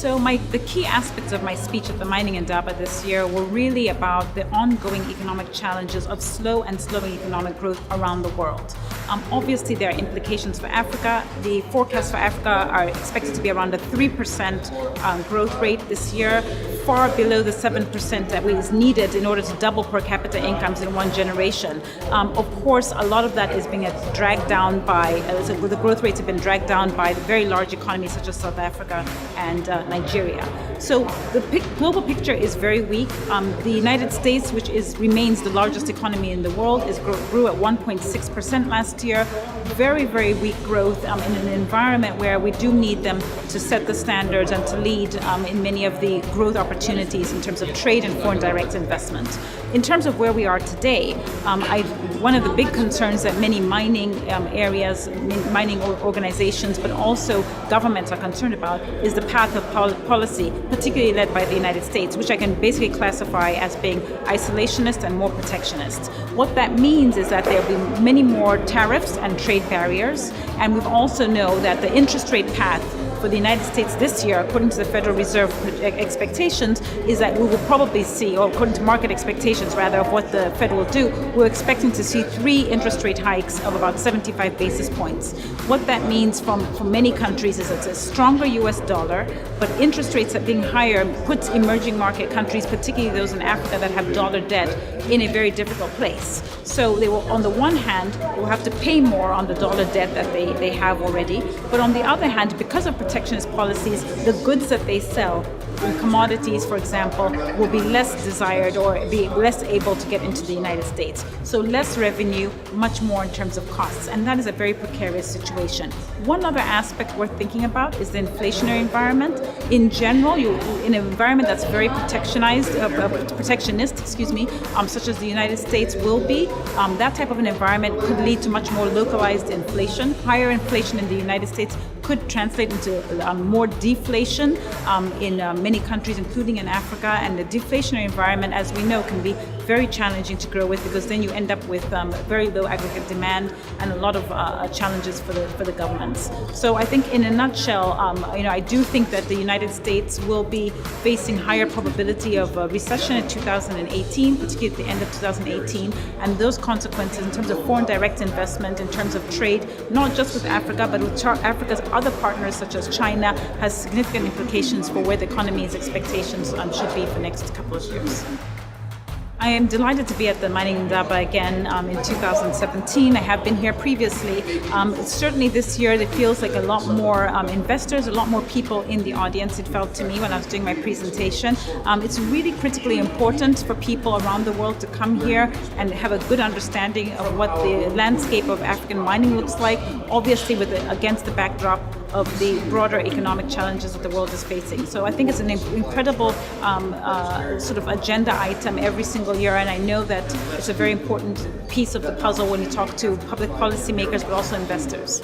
So the key aspects of my speech at the Mining Indaba this year were really about the ongoing economic challenges of slow and slowing economic growth around the world. Obviously, there are implications for Africa. The forecasts for Africa are expected to be around a 3% growth rate this year, far below the 7% that is needed in order to double per capita incomes in one generation. Of course, a lot of that is being dragged down by, the growth rates have been dragged down by the very large economies such as South Africa and Nigeria. So the global picture is very weak. The United States, which remains the largest economy in the world, grew at 1.6% last year. Very, very weak growth in an environment where we do need them to set the standards and to lead in many of the growth opportunities in terms of trade and foreign direct investment. In terms of where we are today, one of the big concerns that many mining areas, mining organizations, but also governments are concerned about is the path of policy, particularly led by the United States, which I can basically classify as being isolationist and more protectionist. What that means is that there will be many more tariffs and trade barriers, and we also know that the interest rate path for the United States this year, according to the Federal Reserve expectations, is that we will probably see, or according to market expectations rather, of what the Fed will do, we're expecting to see 3 interest rate hikes of about 75 basis points. What that means for many countries is it's a stronger US dollar, but interest rates that being higher puts emerging market countries, particularly those in Africa that have dollar debt, in a very difficult place. So they will, on the one hand, will have to pay more on the dollar debt that they have already, but on the other hand, because of protectionist policies, the goods that they sell, commodities, for example, will be less desired or be less able to get into the United States. So less revenue, much more in terms of costs, and that is a very precarious situation. One other aspect worth thinking about is the inflationary environment. In general, in an environment that's very protectionist, such as the United States will be, that type of an environment could lead to much more localized inflation. Higher inflation in the United States could translate into more deflation in many countries, including in Africa. And the deflationary environment, as we know, can be very challenging to grow with, because then you end up with very low aggregate demand and a lot of challenges for the governments. So I think in a nutshell, I do think that the United States will be facing higher probability of a recession in 2018, particularly at the end of 2018, and those consequences in terms of foreign direct investment, in terms of trade, not just with Africa, but with Africa's other partners such as China, has significant implications for where the economy's expectations should be for the next couple of years. I am delighted to be at the Mining Indaba again in 2017. I have been here previously. Certainly this year it feels like a lot more investors, a lot more people in the audience, it felt to me when I was doing my presentation. It's really critically important for people around the world to come here and have a good understanding of what the landscape of African mining looks like, obviously against the backdrop of the broader economic challenges that the world is facing. So I think it's an incredible sort of agenda item every single year, and I know that it's a very important piece of the puzzle when you talk to public policymakers but also investors.